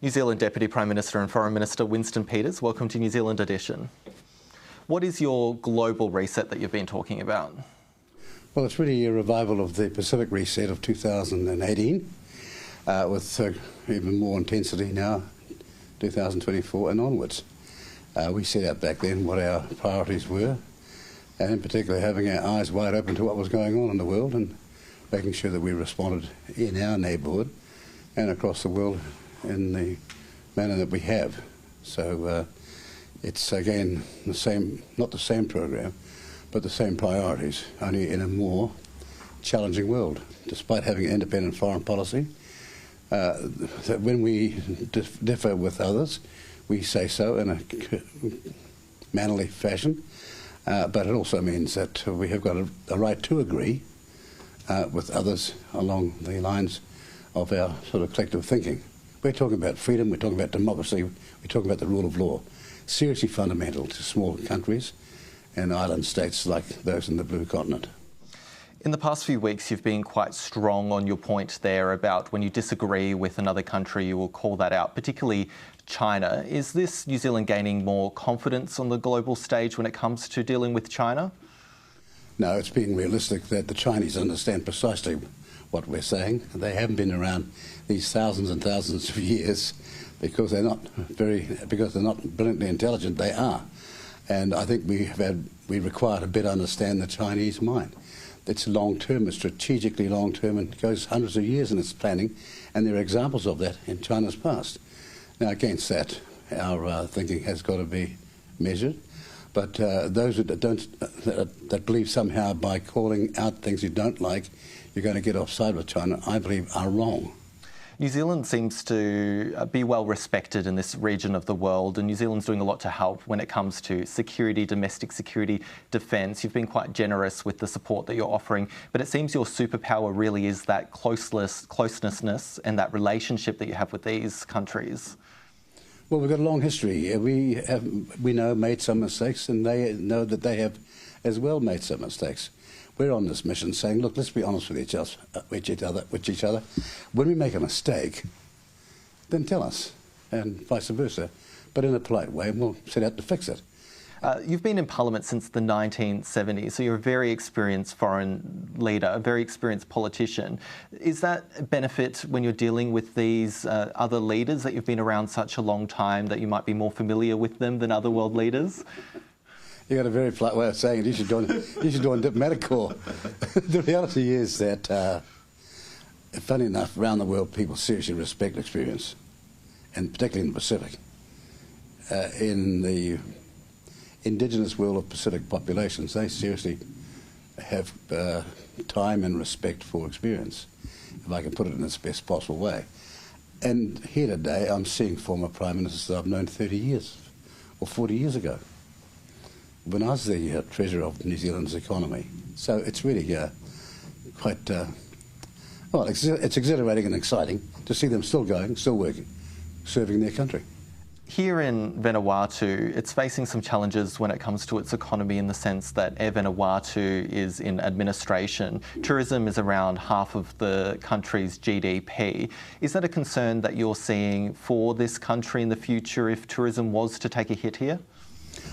New Zealand Deputy Prime Minister and Foreign Minister Winston Peters, welcome to New Zealand Edition. What is your global reset that you've been talking about? Well, it's really a revival of the Pacific reset of 2018, with even more intensity now, 2024 and onwards. We set out back then what our priorities were, and in particular having our eyes wide open to what was going on in the world and making sure that we responded in our neighbourhood and across the world in the manner that we have. So it's again the same, not the same program, but the same priorities, only in a more challenging world. Despite having an independent foreign policy, that when we differ with others, we say so in a mannerly fashion, but it also means that we have got a right to agree with others along the lines of our sort of collective thinking. We're talking about freedom, we're talking about democracy, we're talking about the rule of law. Seriously fundamental to small countries and island states like those in the Blue Continent. In the past few weeks, you've been quite strong on your point there about when you disagree with another country, you will call that out, particularly China. Is this New Zealand gaining more confidence on the global stage when it comes to dealing with China? No, it's being realistic that the Chinese understand precisely what we're saying. They haven't been around these thousands and thousands of years because they're not brilliantly intelligent. They are, and I think we require to better understand the Chinese mind. It's long-term, it's strategically long-term, and goes hundreds of years in its planning, and there are examples of that in China's past. Now, against that, our thinking has got to be measured. But those that believe somehow by calling out things you don't like, you're going to get offside with China, I believe are wrong. New Zealand seems to be well respected in this region of the world, and New Zealand's doing a lot to help when it comes to security, domestic security, defence. You've been quite generous with the support that you're offering, but it seems your superpower really is that closeness and that relationship that you have with these countries. Well, we've got a long history. We know made some mistakes, and they know that they have as well made some mistakes. We're on this mission saying, look, let's be honest with each other. When we make a mistake, then tell us, and vice versa, but in a polite way, and we'll set out to fix it. You've been in Parliament since the 1970s, so you're a very experienced foreign leader, a very experienced politician. Is that a benefit when you're dealing with these other leaders, that you've been around such a long time, that you might be more familiar with them than other world leaders? You got a very polite way of saying it. You should join diplomatic corps. The reality is that, funny enough, around the world, people seriously respect experience, and particularly in the Pacific. In the indigenous world of Pacific populations, they seriously have time and respect for experience, if I can put it in its best possible way. And here today, I'm seeing former Prime Ministers that I've known 30 years or 40 years ago, when I was the treasurer of New Zealand's economy. So it's really quite, well, it's exhilarating and exciting to see them still going, still working, serving their country. Here in Vanuatu, it's facing some challenges when it comes to its economy, in the sense that Air Vanuatu is in administration. Tourism is around half of the country's GDP. Is that a concern that you're seeing for this country in the future if tourism was to take a hit here?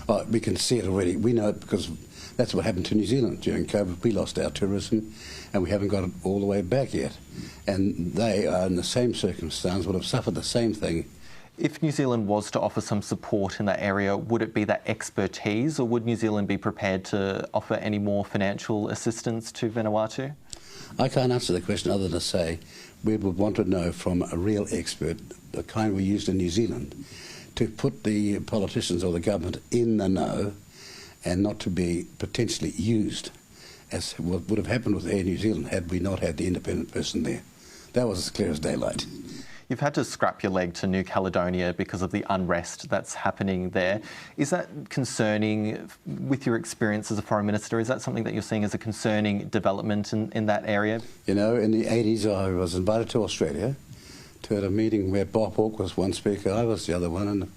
Well, we can see it already. We know it because that's what happened to New Zealand during COVID. We lost our tourism and we haven't got it all the way back yet. And they are in the same circumstance, would have suffered the same thing. If New Zealand was to offer some support in that area, would it be that expertise, or would New Zealand be prepared to offer any more financial assistance to Vanuatu? I can't answer the question other than to say we would want to know from a real expert, the kind we used in New Zealand, to put the politicians or the government in the know and not to be potentially used, as what would have happened with Air New Zealand had we not had the independent person there. That was as clear as daylight. You've had to scrap your leg to New Caledonia because of the unrest that's happening there. Is that concerning, with your experience as a Foreign Minister? Is that something that you're seeing as a concerning development in that area? You know, in the 80s I was invited to Australia to a meeting where Bob Hawke was one speaker, I was the other one, and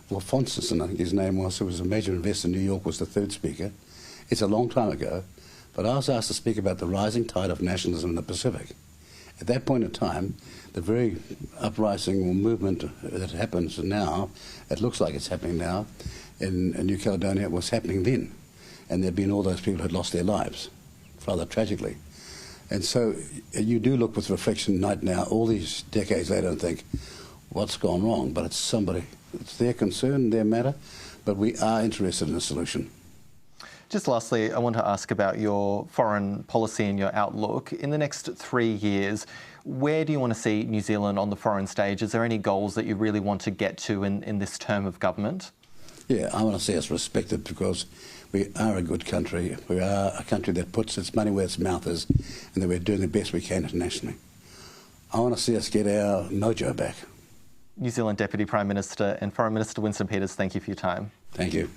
Winston, I think his name was, who was a major investor in New York, was the third speaker. It's a long time ago, but I was asked to speak about the rising tide of nationalism in the Pacific. At that point in time, the very uprising or movement that happens now, it looks like it's happening now, in New Caledonia, was happening then. And there'd been all those people who had lost their lives, rather tragically. And so you do look with reflection right now, all these decades later, and think, what's gone wrong? But it's somebody, it's their concern, their matter, but we are interested in a solution. Just lastly, I want to ask about your foreign policy and your outlook. In the next 3 years, where do you want to see New Zealand on the foreign stage? Is there any goals that you really want to get to in this term of government? Yeah, I want to see us respected because we are a good country. We are a country that puts its money where its mouth is and that we're doing the best we can internationally. I want to see us get our mojo back. New Zealand Deputy Prime Minister and Foreign Minister Winston Peters, thank you for your time. Thank you.